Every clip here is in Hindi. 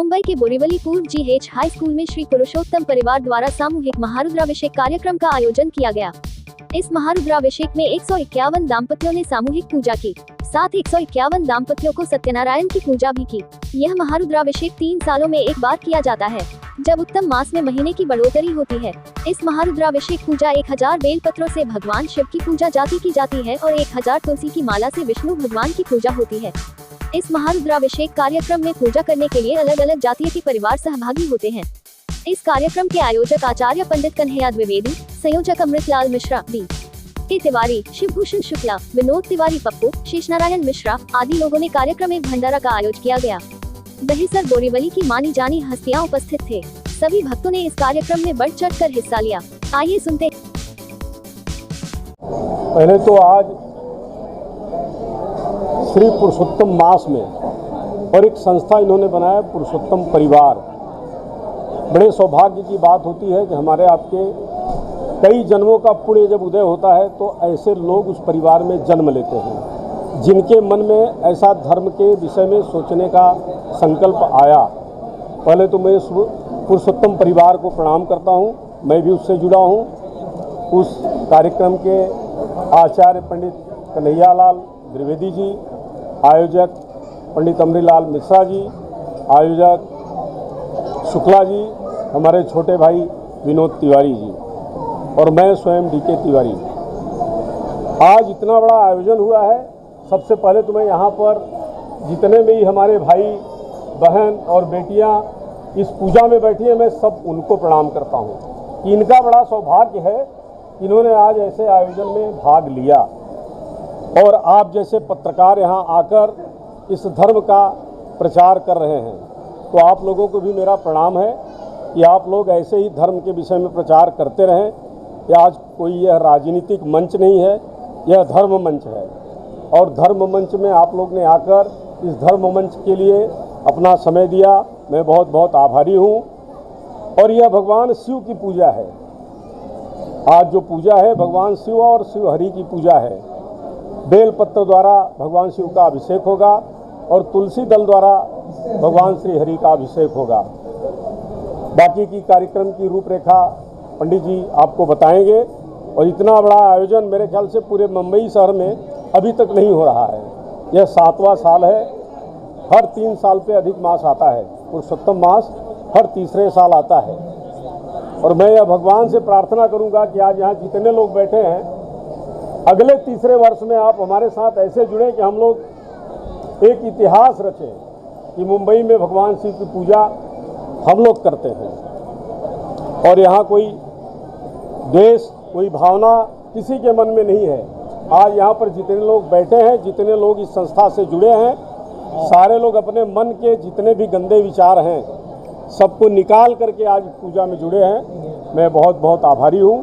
मुंबई के बोरीवली पूर्व GH हाई स्कूल में श्री पुरुषोत्तम परिवार द्वारा सामूहिक महारुद्राभिषेक कार्यक्रम का आयोजन किया गया। इस महारुद्राभिषेक में 151 दाम्पत्यों ने सामूहिक पूजा की, साथ 151 दाम्पत्यों को सत्यनारायण की पूजा भी की। यह महारुद्राभिषेक 3 सालों में एक बार किया जाता है, जब उत्तम मास में महीने की बढ़ोतरी होती है। इस महारुद्राभिषेक पूजा 1000 बेलपत्रों से भगवान शिव की पूजा की जाती है और 1000 तुलसी की माला से विष्णु भगवान की पूजा होती है। इस महारुद्राभिषेक कार्यक्रम में पूजा करने के लिए अलग अलग जातियों के परिवार सहभागी होते हैं। इस कार्यक्रम के आयोजक आचार्य पंडित कन्हैया द्विवेदी, संयोजक अमृतलाल मिश्रा, B. तिवारी, शिवभूषण शुक्ला, विनोद तिवारी, पप्पू, शेषनारायण मिश्रा आदि लोगों ने कार्यक्रम में भंडारा का आयोजन किया गया। दहिसर बोरीवली की मानी जानी हस्तियां उपस्थित थे। सभी भक्तों ने इस कार्यक्रम में बढ़ चढ़ कर हिस्सा लिया। आइए सुनते। पहले तो आज श्री पुरुषोत्तम मास में और एक संस्था इन्होंने बनाया पुरुषोत्तम परिवार। बड़े सौभाग्य की बात होती है कि हमारे आपके कई जन्मों का पुण्य जब उदय होता है तो ऐसे लोग उस परिवार में जन्म लेते हैं जिनके मन में ऐसा धर्म के विषय में सोचने का संकल्प आया। पहले तो मैं पुरुषोत्तम परिवार को प्रणाम करता हूं, मैं भी उससे जुड़ा हूं। उस कार्यक्रम के आचार्य पंडित कन्हैया लाल द्विवेदी जी, आयोजक पंडित अमृतलाल मिश्रा जी, आयोजक शुक्ला जी, हमारे छोटे भाई विनोद तिवारी जी और मैं स्वयं DK तिवारी। आज इतना बड़ा आयोजन हुआ है। सबसे पहले तो मैं यहाँ पर जितने भी हमारे भाई बहन और बेटियाँ इस पूजा में बैठी हैं, मैं सब उनको प्रणाम करता हूँ कि इनका बड़ा सौभाग्य है, इन्होंने आज ऐसे आयोजन में भाग लिया। और आप जैसे पत्रकार यहाँ आकर इस धर्म का प्रचार कर रहे हैं, तो आप लोगों को भी मेरा प्रणाम है कि आप लोग ऐसे ही धर्म के विषय में प्रचार करते रहें। यह आज कोई यह राजनीतिक मंच नहीं है, यह धर्म मंच है और धर्म मंच में आप लोग ने आकर इस धर्म मंच के लिए अपना समय दिया, मैं बहुत बहुत आभारी हूँ। और यह भगवान शिव की पूजा है। आज जो पूजा है भगवान शिव और शिव हरि की पूजा है। बेलपत्र द्वारा भगवान शिव का अभिषेक होगा और तुलसी दल द्वारा भगवान श्री हरि का अभिषेक होगा। बाकी की कार्यक्रम की रूपरेखा पंडित जी आपको बताएंगे। और इतना बड़ा आयोजन मेरे ख्याल से पूरे मुंबई शहर में अभी तक नहीं हो रहा है। यह 7वां साल है। हर 3 साल पे अधिक मास आता है। पुरुषोत्तम मास हर तीसरे साल आता है। और मैं यह भगवान से प्रार्थना करूंगा कि आज यहाँ जितने लोग बैठे हैं, अगले तीसरे वर्ष में आप हमारे साथ ऐसे जुड़े कि हम लोग एक इतिहास रचें कि मुंबई में भगवान शिव की पूजा हम लोग करते हैं। और यहाँ कोई द्वेष, कोई भावना किसी के मन में नहीं है। आज यहाँ पर जितने लोग बैठे हैं, जितने लोग इस संस्था से जुड़े हैं, सारे लोग अपने मन के जितने भी गंदे विचार हैं सबको निकाल करके आज पूजा में जुड़े हैं। मैं बहुत बहुत आभारी हूँ।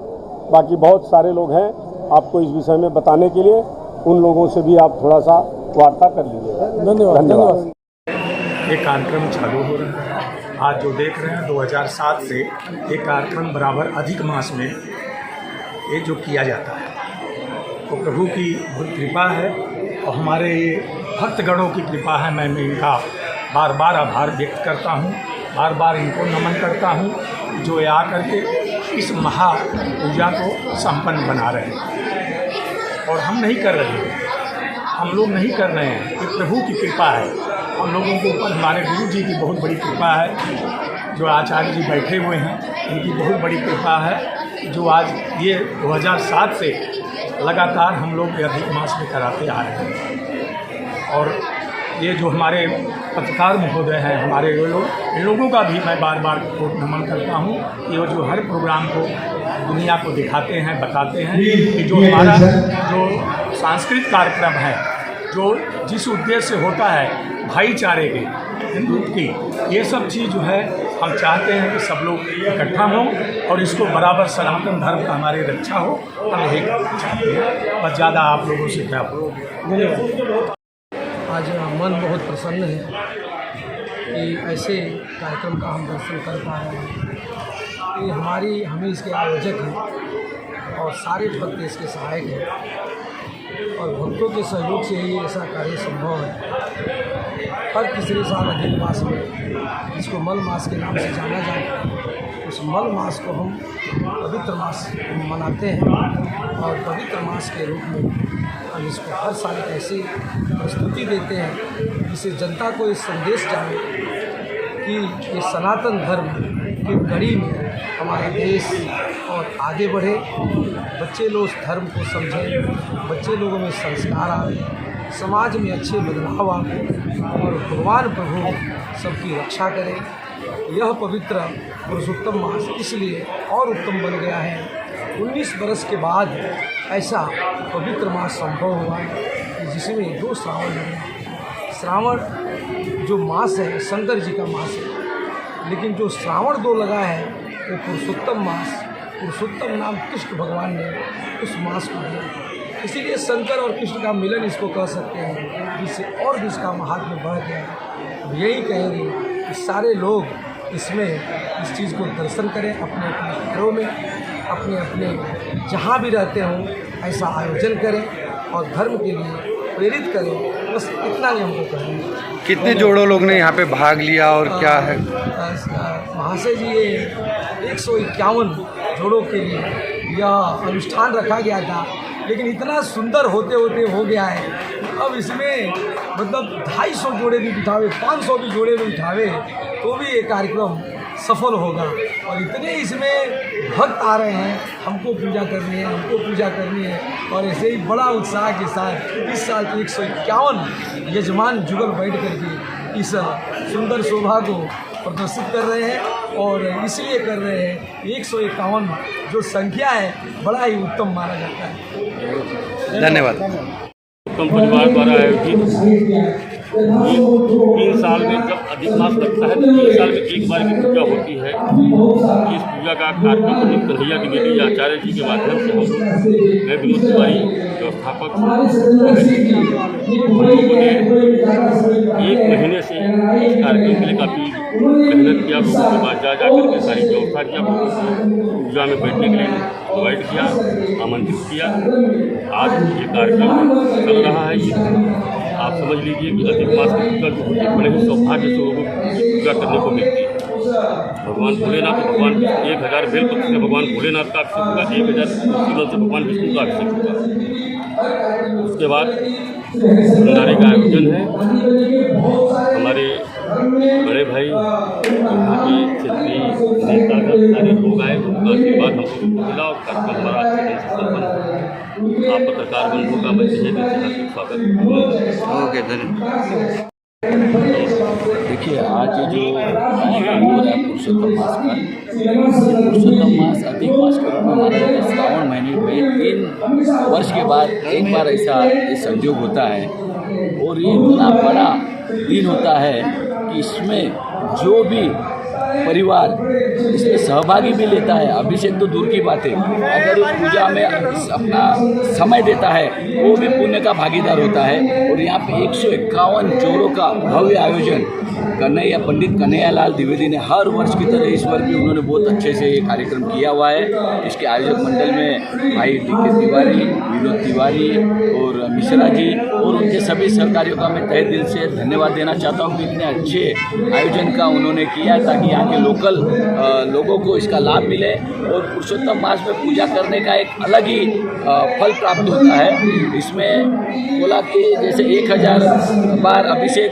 बाकी बहुत सारे लोग हैं आपको इस विषय में बताने के लिए, उन लोगों से भी आप थोड़ा सा वार्ता कर लीजिएगा। धन्यवाद। ये कार्यक्रम चालू हो रहा है। आज जो देख रहे हैं 2007 से ये कार्यक्रम बराबर अधिक मास में ये जो किया जाता है, तो प्रभु की बहुत कृपा है और हमारे भक्तगणों की कृपा है। मैं इनका बार बार आभार व्यक्त करता हूँ, बार बार इनको नमन करता हूँ जो आ करके इस महा पूजा को संपन्न बना रहे हैं। और हम नहीं कर रहे हैं, हम लोग नहीं कर रहे हैं, ये प्रभु की कृपा है। हम लोगों के ऊपर हमारे गुरु जी की बहुत बड़ी कृपा है, जो आचार्य जी बैठे हुए हैं उनकी बहुत बड़ी कृपा है, जो आज ये 2007 से लगातार हम लोग अधिक मास में कराते आ रहे हैं। और ये जो हमारे पत्रकार महोदय हैं, हमारे इन लोगों का भी मैं बार बार नमन करता हूँ कि वो जो हर प्रोग्राम को दुनिया को दिखाते हैं, बताते हैं कि जो हमारा जो सांस्कृतिक कार्यक्रम है, जो जिस उद्देश्य से होता है भाईचारे के, हिंदू की, ये सब चीज़ जो है हम चाहते हैं कि सब लोग इकट्ठा हों और इसको बराबर सनातन धर्म का हमारी रक्षा हो, हम यही चाहते हैं। बस ज़्यादा आप लोगों से क्या बोलूं। आज मन बहुत प्रसन्न है कि ऐसे कार्यक्रम का हम दर्शन कर पा रहे हैं। ये हम ही इसके आयोजक हैं और सारे भक्त इसके सहायक हैं। और भक्तों के सहयोग से ही ऐसा कार्य संभव है। हर तीसरे साल अधिक मास में, जिसको मल मास के नाम से जाना जाता है, उस मल मास को हम पवित्र मास मनाते हैं और पवित्र मास के रूप में हम इसको हर साल ऐसी प्रस्तुति देते हैं जिससे जनता को इस संदेश जाए कि ये सनातन धर्म के कड़ी में हमारा देश और आगे बढ़े, बच्चे लोग उस धर्म को समझें, बच्चे लोगों में संस्कार आए, समाज में अच्छे बदलाव आए और भगवान प्रभु सबकी रक्षा करें। यह पवित्र पुरुषोत्तम मास इसलिए और उत्तम बन गया है। 19 बरस के बाद ऐसा पवित्र मास संभव हुआ है जिसमें 2 श्रावण लगे। श्रावण जो मास है शंकर जी का मास है, लेकिन जो श्रावण 2 लगा है वो पुरुषोत्तम मास, पुरुषोत्तम नाम कृष्ण भगवान ने उस मास को दिया। इसीलिए शंकर और कृष्ण का मिलन इसको कह सकते हैं, जिससे और भी इसका महात्म्य बढ़ गया। अब यही कहेंगे कि सारे लोग इसमें इस चीज़ को दर्शन करें, अपने अपने घरों में, अपने अपने जहाँ भी रहते हों ऐसा आयोजन करें और धर्म के लिए प्रेरित करें। बस इतना ही हमको कहेंगे। कितने जोड़ों लोग ने यहाँ पे भाग लिया और क्या है? महाशय जी, ये 151 जोड़ों के लिए यह अनुष्ठान रखा गया था, लेकिन इतना सुंदर होते होते हो गया है। अब इसमें मतलब 250 जोड़े भी बिठावे, 500 भी जोड़े भी बिठावे तो भी ये कार्यक्रम सफल होगा। और इतने इसमें भक्त आ रहे हैं, हमको पूजा करनी है, हमको पूजा करनी है, और ऐसे ही बड़ा उत्साह के साथ इस साल के 151 यजमान जुगल बैठ करके इस सुंदर शोभा को प्रदर्शित कर रहे हैं। और इसलिए कर रहे हैं 151 जो संख्या है बड़ा ही उत्तम माना जाता है। धन्यवाद। उत्तम परिवार द्वारा आयोजित 3 साल में जब अधिक मास लगता है तो 3 साल में एक बार की पूजा होती है। इस पूजा का कार्यक्रम पंडित कन्हैया द्विवेदी आचार्य जी के माध्यम से हम लोग, मैं विनोद तिवारी व्यवस्थापक, हम लोगों ने 1 महीने से इस कार्यक्रम के लिए काफ़ी मेहनत किया। लोगों के पास जा करके सारी व्यवस्था किया, पूजा में बैठने के लिए इन्वाइट किया, आमंत्रित किया। आज ये कार्यक्रम चल रहा है। ये आप समझ लीजिए कि अधिक मास की पूजा जो होती है बड़े ही सौभाग्य से लोगों को पूजा करने को मिलती है। भगवान भोलेनाथ, भगवान 1000 बेलपत्र से भगवान भोलेनाथ का अभिषेक होगा, 1000 तुलसी से भगवान विष्णु का अभिषेक होगा। उसके बाद भंडारे का आयोजन है। हमारे बड़े भाई यहाँ के क्षेत्रीय नेता सारे लोग आए, उनका आशीर्वाद हम लोगों को मिला और कार्यक्रम हमारा अच्छे ढंग से संपन्न हुआ। आप पत्रकार बंधुओं का मैं तहे दिल से हार्दिक स्वागत। ओके, धन्यवाद। देखिए, आज जो हो रहा है पुरुषोत्तम मास का, पुरुषोत्तम मास अधिक मास के रूप में माना जाता है। श्रावण महीने में 3 वर्ष के बाद एक बार ऐसा ये संयोग होता है और ये इतना बड़ा दिन होता है कि इसमें जो भी परिवार इसमें सहभागी भी लेता है, अभिषेक तो दूर की बात है, अगर उस पूजा में अपना समय देता है वो भी पुण्य का भागीदार होता है। और यहाँ पे 151 जोड़ों का भव्य आयोजन कन्हैया पंडित कन्हैयालाल द्विवेदी ने हर वर्ष की तरह इस वर्ष भी उन्होंने बहुत अच्छे से ये कार्यक्रम किया हुआ है। इसके आयोजक मंडल में भाई डी.के. तिवारी, विनोद तिवारी और मिश्रा जी और उनके सभी सहकारियों का मैं तहे दिल से धन्यवाद देना चाहता हूँ कि इतने अच्छे आयोजन का उन्होंने किया है ताकि यहाँ के लोकल लोगों को इसका लाभ मिले। और पुरुषोत्तम मास में पूजा करने का एक अलग ही फल प्राप्त होता है। इसमें बोला कि जैसे 1000 बार अभिषेक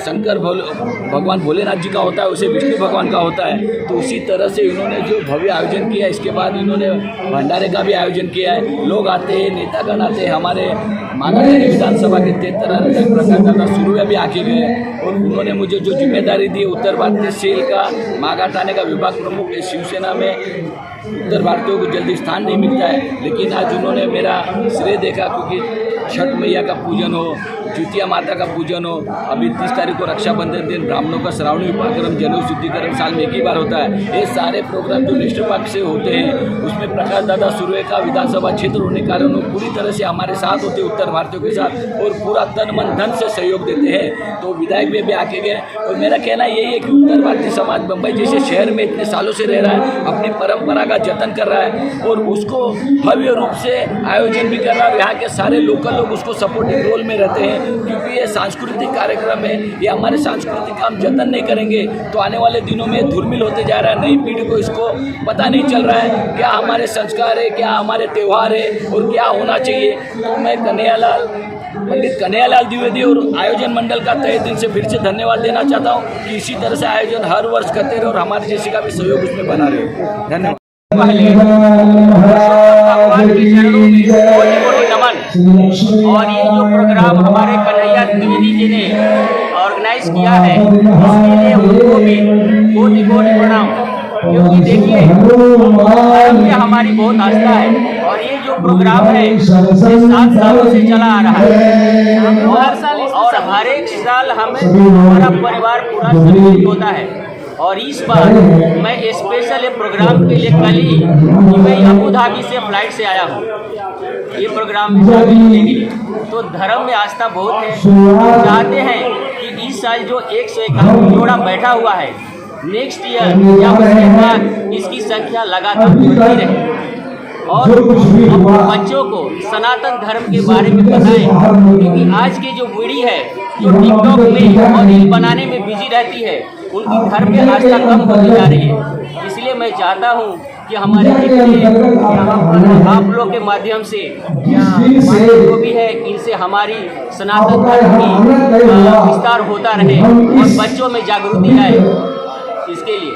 शंकर भगवान भोलेनाथ जी का होता है, उसे विष्णु भगवान का होता है। तो उसी तरह से इन्होंने जो भव्य आयोजन किया, इसके बाद इन्होंने भंडारे का भी आयोजन किया है। लोग आते हैं, नेतागण आते हैं, हमारे मागाटानी विधानसभा के 33 प्रखंड तथा सुरुया भी आके गए और उन्होंने मुझे जो जिम्मेदारी दी उत्तर भारतीय सेल का मागाटानी का विभाग प्रमुख है। शिवसेना में उत्तर भारतीयों को जल्दी स्थान नहीं मिलता है, लेकिन आज उन्होंने मेरा श्रेय देखा क्योंकि छठ मैया का पूजन हो, द्वितीया माता का पूजन हो, अभी 30 तारीख को रक्षाबंधन दिन ब्राह्मणों का श्रावणी उपाकर्म जनेऊ शुद्धिकरण साल में 1 ही बार होता है। ये सारे प्रोग्राम जो निष्ठ पक्ष से होते हैं उसमें प्रकाश दादा सुर्वे का विधानसभा क्षेत्र होने के कारण वो पूरी तरह से हमारे साथ होते उत्तर भारतीयों के साथ और पूरा तन मन धन से सहयोग देते हैं। तो विधायक भी आके गए और मेरा कहना यही है कि उत्तर भारतीय समाज बम्बई जैसे शहर में इतने सालों से रह रहा है, अपनी परंपरा का जतन कर रहा है और उसको भव्य रूप से आयोजन भी कर रहा है। यहाँ के सारे लोकल लोग उसको सपोर्टिंग रोल में रहते हैं, क्योंकि ये सांस्कृतिक कार्यक्रम है। ये हमारे सांस्कृतिक का हम जतन नहीं करेंगे तो आने वाले दिनों में धूमिल होते जा रहा है। नई पीढ़ी को इसको पता नहीं चल रहा है क्या हमारे संस्कार है, क्या हमारे त्यौहार है और क्या होना चाहिए। तो मैं पंडित कन्हैयालाल द्विवेदी और आयोजन मंडल का तहे दिल से फिर से धन्यवाद देना चाहता हूँ कि इसी तरह से आयोजन हर वर्ष करते रहे और हमारे जैसे का भी सहयोग उसमें बना रहे। धन्यवाद। पहले भगवान के चरणों में कोटि-कोटि नमन। और ये जो प्रोग्राम हमारे कन्हैया द्विवेदी जी ने ऑर्गेनाइज किया है, इसके लिए उनको भी कोटि-कोटि प्रणाम। क्योंकि देखिए, धर्म में हमारी बहुत आस्था है और ये जो प्रोग्राम है ये 7 सालों से चला आ रहा है और हर एक साल हमें हमारा परिवार पूरा सम्मिलित होता है। और इस बार मैं स्पेशल प्रोग्राम के लिए कल ही दुबई अबू धाबी से फ्लाइट से आया हूँ ये प्रोग्राम में शामिल होने के लिए। तो धर्म में आस्था बहुत है। हम चाहते हैं कि इस साल जो 151 जोड़ा बैठा हुआ है, नेक्स्ट ईयर या उसके बाद इसकी संख्या लगातार बढ़ती रहे और अपने बच्चों को सनातन धर्म के बारे में बताएं। क्योंकि आज की जो पीढ़ी है जो टिकटॉक में और रील बनाने में बिजी रहती है, उनकी धर्म में आस्था कम होती जा रही है। इसलिए मैं चाहता हूँ कि हमारे आप लोग के माध्यम से जो भी है इनसे हमारी सनातन धर्म की विस्तार होता रहे और बच्चों में जागृति आए, इसके लिए